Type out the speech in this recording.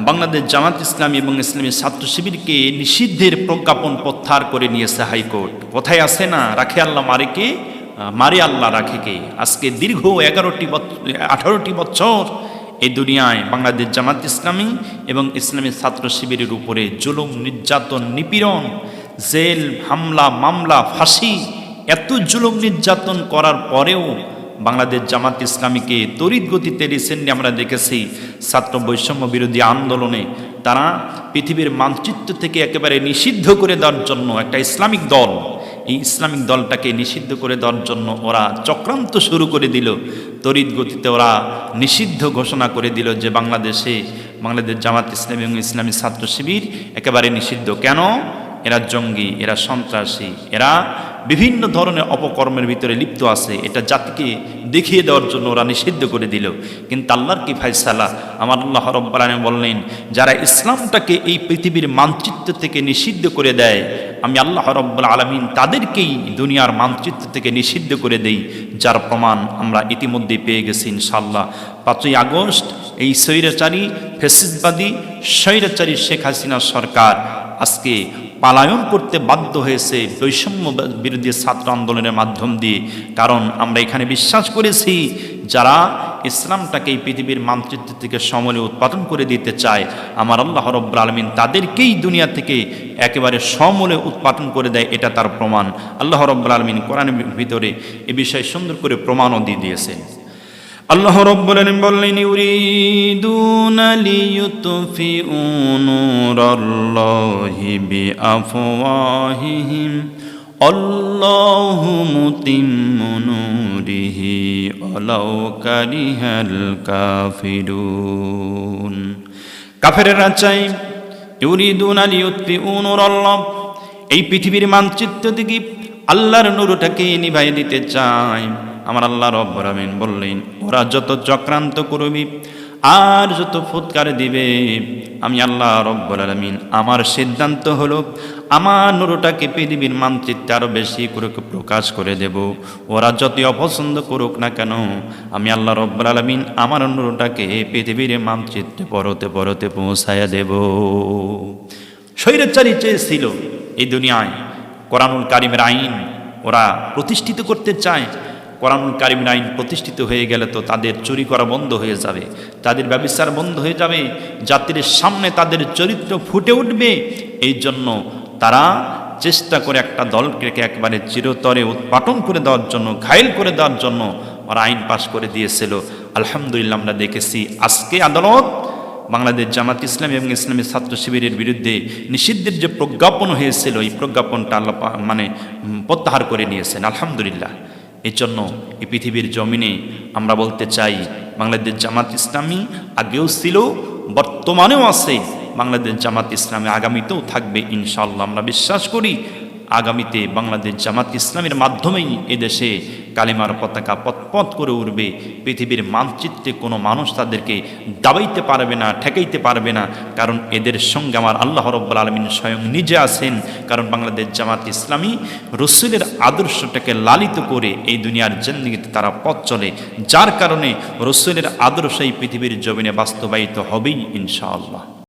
বাংলাদেশ জামাত ইসলামী এবং ইসলামী ছাত্র শিবিরকে নিষিদ্ধের প্রজ্ঞাপন প্রত্যাহার করে নিয়েছে হাইকোর্ট। কোথায় আছে না, রাখে আল্লাহ মারেকে, মারে আল্লাহ রাখে কে। আজকে দীর্ঘ 18টি বছর এই দুনিয়ায় বাংলাদেশ জামাত ইসলামী এবং ইসলামী ছাত্র শিবিরের উপরে জুলুম, নির্যাতন, নিপীড়ন, জেল, হামলা, মামলা, ফাঁসি, এত জুলুম নির্যাতন করার পরেও বাংলাদেশ জামাত ইসলামীকে তড়িৎ গতিতে রিসেন্টলি আমরা দেখেছি ছাত্র বৈষম্য বিরোধী আন্দোলনে তারা পৃথিবীর মানচিত্র থেকে একেবারে নিষিদ্ধ করে দেওয়ার জন্য একটা ইসলামিক দল, এই ইসলামিক দলটাকে নিষিদ্ধ করে দেওয়ার জন্য ওরা চক্রান্ত শুরু করে দিল। তড়িৎ গতিতে ওরা নিষিদ্ধ ঘোষণা করে দিল যে বাংলাদেশ জামাত ইসলামী এবং ইসলামী ছাত্র শিবির একেবারে নিষিদ্ধ। কেন? এরা জঙ্গি, এরা সন্ত্রাসী, এরা বিভিন্ন ধরনের অপকর্মের ভিতরে লিপ্ত আছে, এটা জাতিকে দেখিয়ে দেওয়ার জন্য ওরা নিষিদ্ধ করে দিল। কিন্তু আল্লাহর কি ফায়সালা, আমার আল্লাহ রাব্বুল আলামিন বললেন, যারা ইসলামটাকে এই পৃথিবীর মানচিত্র থেকে নিষিদ্ধ করে দেয়, আমি আল্লাহ রাব্বুল আলামিন তাদেরকেই দুনিয়ার মানচিত্র থেকে নিষিদ্ধ করে দেই, যার প্রমাণ আমরা ইতিমধ্যেই পেয়ে গেছি ইনশাআল্লাহ। 5ই আগস্ট এই স্বৈরাচারী ফ্যাসিস্টবাদী স্বৈরাচারী শেখ হাসিনা সরকার আজকে পালায়ন করতে বাধ্য হয়েছে বৈষম্য বিরোধী ছাত্র আন্দোলনের মাধ্যম দিয়ে। কারণ আমরা এখানে বিশ্বাস করেছি যারা ইসলামটাকে এই পৃথিবীর মানচিত্র থেকে সমূলে উৎপাদন করে দিতে চায়, আমার আল্লাহ রাব্বুল আলামিন তাদেরকেই দুনিয়া থেকে একেবারে সমূলে উৎপাদন করে দেয়, এটা তার প্রমাণ। আল্লাহ রাব্বুল আলামিন কোরআনের ভিতরে এ বিষয়ে সুন্দর করে প্রমাণও দিয়ে দিয়েছেন। আল্লাহ রাব্বুল আলামিন বললেন, ইউরিদুনা লিইউতফিউ নূরাল্লাহি বিআফওয়াহিহিম আল্লাহু মুতিম্মু নূরিহি ওয়ালাউ কারিহাল কাফিরুন। কাফেররা চায় ইউরিদুনা লিইউতফিউ নূরাল্লাহ, এই পৃথিবীর মানচিত্র থেকে আল্লাহর নূরটাকে নিভাই দিতে চায়। আমার আল্লাহ রাব্বুল আলামিন বললেন, ওরা যত চক্রান্ত করবে আর যত ফুৎকার দিবে, আমি আল্লাহ রাব্বুল আলামিন আমার সিদ্ধান্ত হলো আমার নূরটাকে পৃথিবীর মানচিত্রে আরো বেশি করে প্রকাশ করে দেব। ওরা যত অপছন্দ করুক না কেন, আমি আল্লাহ রাব্বুল আলামিন আমার নূরটাকে পৃথিবীর মানচিত্রে পরতে পরতে পৌঁছায়া দেব। স্বৈরাচারী চেয়েছিল এই দুনিয়ায় কোরআনুল কারীমের আইন ওরা প্রতিষ্ঠিত করতে চায়। কোরআনুল কারীমের আইন প্রতিষ্ঠিত হয়ে গেলে তো তাদের চুরি করা বন্ধ হয়ে যাবে, তাদের ব্যভিচার বন্ধ হয়ে যাবে, জাতির সামনে তাদের চরিত্র ফুটে উঠবে। এই জন্য তারা চেষ্টা করে একটা দলকে একবারে চিরতরে উৎপাটন করে দেওয়ার জন্য, ঘায়েল করে দেওয়ার জন্য ওরা আইন পাশ করে দিয়েছিল। আলহামদুলিল্লাহ আমরা দেখেছি আজকে আদালত বাংলাদেশ জামাত ইসলামী এবং ইসলামী ছাত্র শিবিরের বিরুদ্ধে নিষিদ্ধের যে প্রজ্ঞাপন হয়েছিল, এই প্রজ্ঞাপনটা আল্লাহ প্রত্যাহার করে নিয়েছেন আলহামদুলিল্লাহ। এই জন্য এই পৃথিবীর জমিনে আমরা বলতে চাই, বাংলাদেশ জামাত ইসলামী আগেও ছিল, বর্তমানেও আছে। বাংলাদেশ জামাত ইসলামী আগামীতেও থাকবে ইনশাআল্লাহ। আমরা বিশ্বাস করি আগামীতে বাংলাদেশ জামাত ইসলামের মাধ্যমেই এদেশে কালিমার পতাকা পথ করে উঠবে। পৃথিবীর মানচিত্রে কোনো মানুষ তাদেরকে দাবাইতে পারবে না, ঠেকাইতে পারবে না, কারণ এদের সঙ্গে আমার আল্লাহ রাব্বুল আলামিন স্বয়ং নিজে আছেন। কারণ বাংলাদেশ জামাত ইসলামী রসুলের আদর্শটাকে লালিত করে এই দুনিয়ার জিন্দেগিতে তারা পথ চলে, যার কারণে রসুলের আদর্শ এই পৃথিবীর জমিনে বাস্তবায়িত হবেই ইনশাআল্লাহ।